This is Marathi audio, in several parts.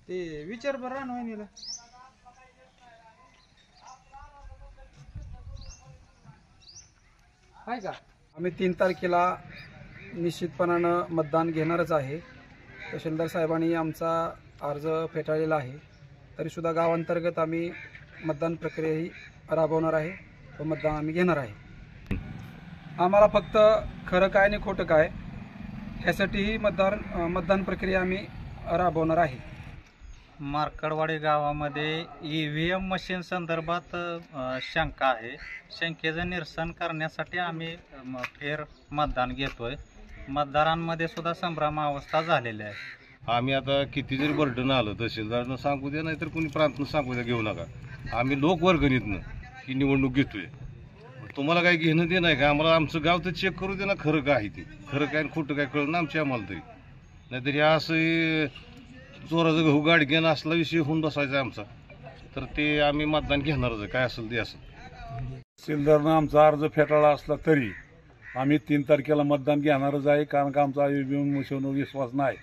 ते विचार बरा नोयनीला आहे का? आम्ही 3 तारखेला निश्चितपणानं मतदान घेणारच आहे। तहसीलदार साहेबांनी आमचा अर्ज फेटाळलेला आहे, तरीसुद्धा गावांतर्गत आम्ही मतदान प्रक्रिया ही राबवणार आहे व मतदान आम्ही घेणार आहे। आम्हाला फक्त खरं काय आणि खोटं काय ह्यासाठीही मतदान प्रक्रिया आम्ही राबवणार आहे। मार्कडवाडी गावामध्ये EVM मशीन संदर्भात शंका आहे। शंकेचं निरसन करण्यासाठी आम्ही फेर मतदान घेतोय। मतदारांमध्ये सुद्धा संभ्रमावस्था झालेली आहे। आम्ही आता किती जरी बर्डन आलं तहसीलदारांना सांगू द्या, नाहीतर कोणी प्रांतनं सांगू द्या, घेऊ नका। आम्ही लोकवर्गणीतनं ही निवडणूक घेतोय। तुम्हाला काही घेणं देणं आहे का? आम्हाला आमचं गाव तर चेक करू दे ना, खरं काय आहे ते, खरं काय खोटं काय कळलं ना आमच्या आम्हाला तरी। नाहीतर या असं चोराचं गहू गाडी घेणं असला विषय होऊन बसायचा आमचा, तर ते आम्ही मतदान घेणारच आहे, काय असेल ते असेल। तहसीलदारनं आमचा अर्ज फेटाळला असला तरी आम्ही 3 तारखेला मतदान घेणारच आहे, कारण का आमचा EVM मशीनवर विश्वास नाही।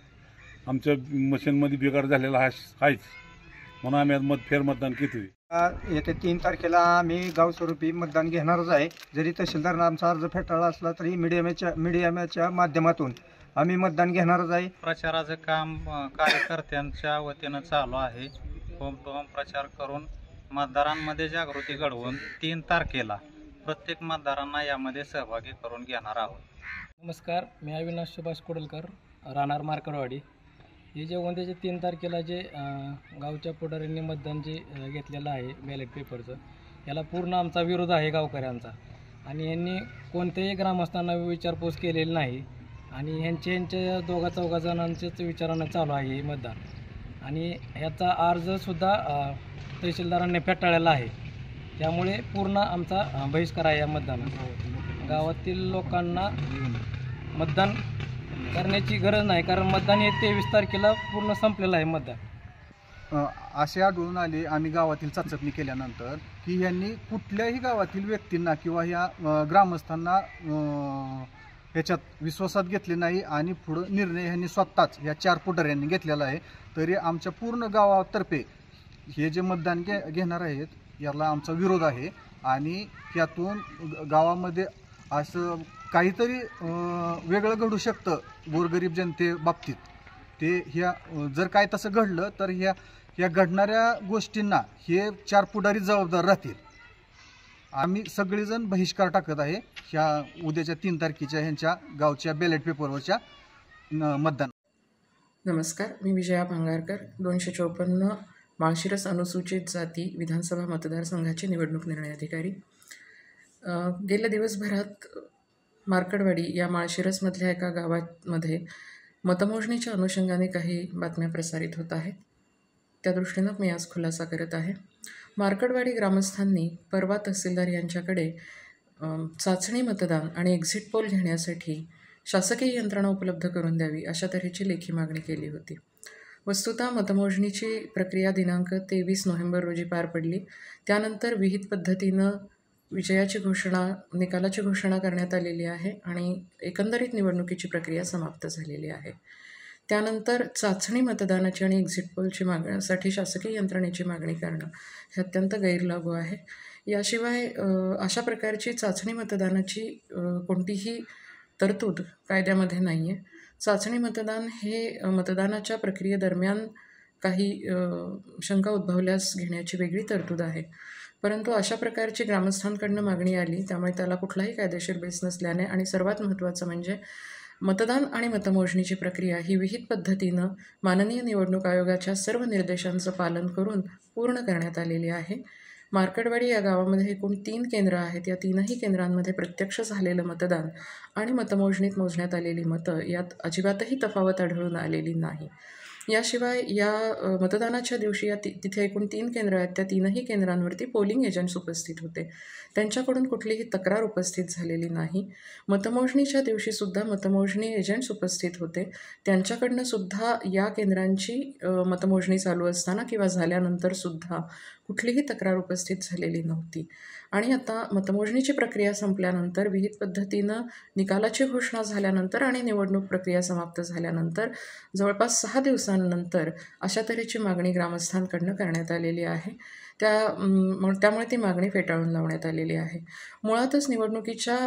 आमच्या मशीनमध्ये बिघाड झालेला आहेच, म्हणून आम्ही फेरमतदान घेतोय। येत्या 3 तारखेला आम्ही गावस्वरूपी मतदान घेणारच आहे। जरी तहसीलदारनं आमचा अर्ज फेटाळला असला तरी मीडियाच्या माध्यमातून आम्ही मतदान घेणारच आहे। प्रचाराचं काम कार्यकर्त्यांच्या वतीनं चालू आहे। होम प्रचार करून मतदारांमध्ये जागृती घडवून 3 तारखेला प्रत्येक मतदारांना यामध्ये सहभागी करून घेणार आहोत। नमस्कार, मी अविनाश सुभाष कोडलकर, राहणार मार्कडवाडी। हे जे उद्याच्या 3 तारखेला जे गावच्या पुढाऱ्यांनी मतदान जे घेतलेलं आहे बॅलेट पेपरचं, याला पूर्ण आमचा विरोध आहे गावकऱ्यांचा। आणि यांनी कोणत्याही ग्रामस्थांना विचारपूस केलेली नाही आणि यांच्या 2-4 जणांच्याच विचारानं चालू आहे हे मतदान। आणि ह्याचा अर्जसुद्धा तहसीलदारांनी फेटाळलेला आहे, त्यामुळे पूर्ण आमचा बहिष्कार आहे या मतदानात। गावातील लोकांना मतदान करण्याची गरज नाही, कारण मतदान हे 23 तारखेला पूर्ण संपलेलं आहे मतदान। असे आढळून आले आम्ही गावातील चाचपणी केल्यानंतर की यांनी कुठल्याही गावातील व्यक्तींना किंवा ह्या ग्रामस्थांना ह्याच्यात विश्वासात घेतले नाही आणि पुढं निर्णय ह्यांनी स्वतःच या 4 पुढाऱ्यांनी घेतलेला आहे। तरी आमच्या पूर्ण गावातर्फे हे जे मतदान घेणार आहेत याला आमचा विरोध आहे आणि यातून गावामध्ये असं काहीतरी वेगळं घडू शकतं गोरगरीब जनते बाबतीत। ते जर काय तसं घडलं तर ह्या घडणाऱ्या गोष्टींना हे 4 पुढारी जबाबदार राहतील। आम्ही सगळेजण बहिष्कार टाकत आहे ह्या उद्याच्या 3 तारखेच्या ह्यांच्या गावच्या बॅलेट पेपरवरच्या मतदान। नमस्कार, मी विजया भांगारकर, 254 माळशिरस अनुसूचित जाती विधानसभा मतदारसंघाचे निवडणूक निर्णय अधिकारी। गेल्या दिवसभरात मार्कडवाडी या माळशिरसमधल्या एका गावामध्ये मतमोजणीच्या अनुषंगाने काही बातम्या प्रसारित होत आहेत, त्या दृष्टीनं मी आज खुलासा करत आहे। मार्कडवाडी ग्रामस्थांनी परवा तहसीलदार यांच्याकडे चाचणी मतदान आणि एक्झिट पोल घेण्यासाठी शासकीय यंत्रणा उपलब्ध करून द्यावी अशा तऱ्हेची लेखी मागणी केली होती। वस्तुतः मतमोजणीची प्रक्रिया दिनांक 23 नोव्हेंबर रोजी पार पडली। त्यानंतर विहित पद्धतीनं निकालाची घोषणा करण्यात आलेली आहे आणि एकंदरीत निवडणुकीची प्रक्रिया समाप्त झालेली आहे। त्यानंतर चाचणी मतदानाची आणि एक्झिट पोलची मागण्यासाठी शासकीय यंत्रणेची मागणी करणं हे अत्यंत गैरलागू आहे। याशिवाय अशा प्रकारची चाचणी मतदानाची कोणतीही तरतूद कायद्यामध्ये नाही आहे। चाचणी मतदान हे मतदानाच्या प्रक्रियेदरम्यान काही शंका उद्भवल्यास घेण्याची वेगळी तरतूद आहे, परंतु अशा प्रकारची ग्रामस्थांकडनं मागणी आली, त्यामुळे त्याला कुठलाही कायदेशीर बेस नसल्याने आणि सर्वात महत्त्वाचं म्हणजे मतदान आणि मतमोजणीची प्रक्रिया ही विहित पद्धतीनं माननीय निवडणूक आयोगाच्या सर्व निर्देशांचं पालन करून पूर्ण करण्यात आलेली आहे। मार्कडवाडी या गावामध्ये एकूण 3 केंद्र आहेत। या 3ही केंद्रांमध्ये प्रत्यक्ष झालेलं मतदान आणि मतमोजणीत मोजण्यात आलेली मतं यात अजिबातही तफावत आढळून आलेली नाही। याशिवाय या मतदानाच्या दिवशी तिथे एकूण 3 केंद्र आहेत. त्या 3ही केंद्रांवरती पोलिंग एजंट्स उपस्थित होते. त्यांच्याकडून कुठलीही तक्रार उपस्थित झालेली नाही. मतमोजणीच्या दिवशीसुद्धा मतमोजणी एजंट्स उपस्थित होते. त्यांच्याकडनं सुद्धा या केंद्रांची मतमोजणी चालू असताना किंवा झाल्यानंतरसुद्धा कुठलीही तक्रार उपस्थित झालेली नव्हती. आणि आता मतमोजणीची प्रक्रिया संपल्यानंतर विहित पद्धतीनं निकालाची घोषणा झाल्यानंतर आणि निवडणूक प्रक्रिया समाप्त झाल्यानंतर जवळपास 6 दिवसांनंतर अशा तऱ्हेची मागणी ग्रामस्थांकडनं करण्यात आलेली आहे. त्यामुळे ती मागणी फेटाळून लावण्यात आलेली आहे. मुळातच निवडणुकीच्या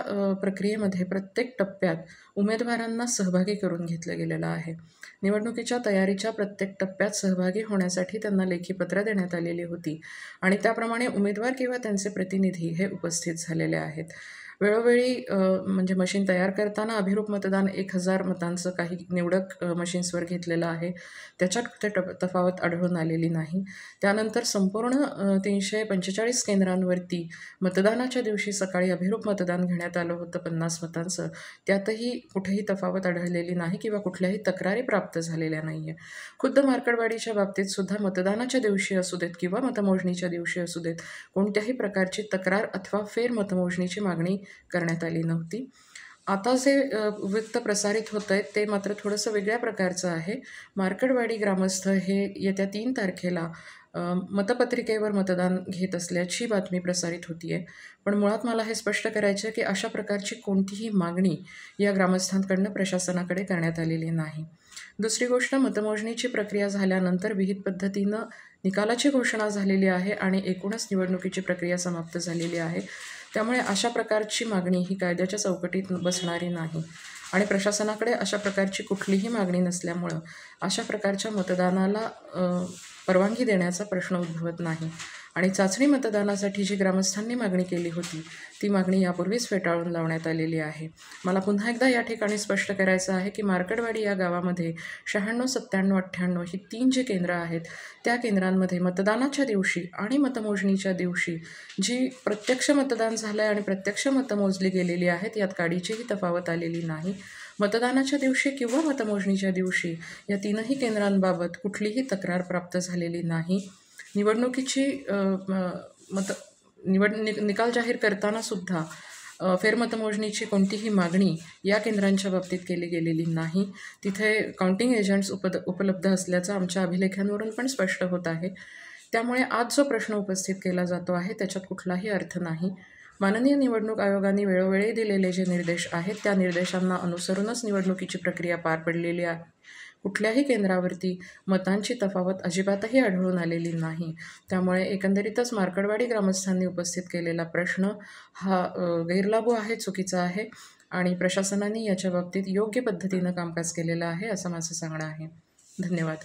प्रक्रियेमध्ये प्रत्येक टप्प्यात उमेदवारांना सहभागी करून घेतलं गेलेलं आहे. निवडणुकीच्या तयारीच्या प्रत्येक टप्प्यात सहभागी होण्यासाठी त्यांना लेखी पत्र देण्यात आलेली होती आणि त्याप्रमाणे उमेदवार किंवा त्यांचे प्रतिनिधी हे उपस्थित झालेले आहेत. वेळोवेळी म्हणजे मशीन तयार करताना अभिरूप मतदान 1000 मतांचं काही निवडक मशीन्सवर घेतलेलं आहे. त्याच्यात ते तफावत आढळून आलेली नाही. त्यानंतर संपूर्ण 345 केंद्रांवरती मतदानाच्या दिवशी सकाळी अभिरूप मतदान घेण्यात आलं होतं 50 मतांचं. त्यातही कुठेही तफावत आढळलेली नाही किंवा कुठल्याही तक्रारी प्राप्त झालेल्या नाही आहे. खुद्द मार्कडवाडीच्या बाबतीत सुद्धा मतदानाच्या दिवशी असू देत किंवा मतमोजणीच्या दिवशी असू देत कोणत्याही प्रकारची तक्रार अथवा फेरमतमोजणीची मागणी करण्यात आली नव्हती. आता जे वृत्त प्रसारित होतं आहे ते मात्र थोडंसं वेगळ्या प्रकारचं आहे. मार्कडवाडी ग्रामस्थ हे येत्या 3 तारखेला मतपत्रिकेवर मतदान घेत असल्याची बातमी प्रसारित होती आहे. पण मुळात मला हे स्पष्ट करायचं आहे की अशा प्रकारची कोणतीही मागणी या ग्रामस्थांकडनं प्रशासनाकडे करण्यात आलेली नाही. दुसरी गोष्ट, मतमोजणीची प्रक्रिया झाल्यानंतर विहित पद्धतीनं निकालाची घोषणा झालेली आहे आणि एकूणच निवडणुकीची प्रक्रिया समाप्त झालेली आहे. त्यामुळे अशा प्रकारची मागणी ही कायद्याच्या चौकटीत बसणारी नाही आणि प्रशासनाकडे अशा प्रकारची कुठलीही मागणी नसल्यामुळं अशा प्रकारच्या मतदानाला परवानगी देण्याचा प्रश्न उद्भवत नाही. आणि चाचणी मतदानासाठी जी ग्रामस्थांनी मागणी केली होती ती मागणी यापूर्वीच फेटाळून लावण्यात आलेली आहे. मला पुन्हा एकदा या ठिकाणी स्पष्ट करायचं आहे की मार्कडवाडी या गावामध्ये 96, 97, 98 ही 3 जी केंद्र आहेत त्या केंद्रांमध्ये मतदानाच्या दिवशी आणि मतमोजणीच्या दिवशी जी प्रत्यक्ष मतदान झालं आहे आणि प्रत्यक्ष मतं मोजली गेलेली आहेत यात काडीचीही तफावत आलेली नाही. मतदानाच्या दिवशी किंवा मतमोजणीच्या दिवशी या 3ही केंद्रांबाबत कुठलीही तक्रार प्राप्त झालेली नाही. निवडणुकीची निकाल जाहीर करतानासुद्धा फेरमतमोजणीची कोणतीही मागणी या केंद्रांच्या बाबतीत केली गेलेली नाही. तिथे काउंटिंग एजंट्स उपलब्ध असल्याचं आमच्या अभिलेखांवरून पण स्पष्ट होत आहे. त्यामुळे आज जो प्रश्न उपस्थित केला जातो आहे त्याच्यात कुठलाही अर्थ नाही. माननीय निवडणूक आयोगाने वेळोवेळी दिलेले जे निर्देश आहेत त्या निर्देशांना अनुसरूनच निवडणुकीची प्रक्रिया पार पडलेली आहे. कुठल्याही केंद्रावरती मतांची तफावत अजिबातही आढळून आलेली नाही. त्यामुळे एकंदरीतच मार्कडवाडी ग्रामस्थांनी उपस्थित केलेला प्रश्न हा गैरलागू आहे, चुकीचा आहे आणि प्रशासनाने याच्या बाबतीत योग्य पद्धतीनं कामकाज केलेलं आहे असं माझं सांगणं आहे. धन्यवाद.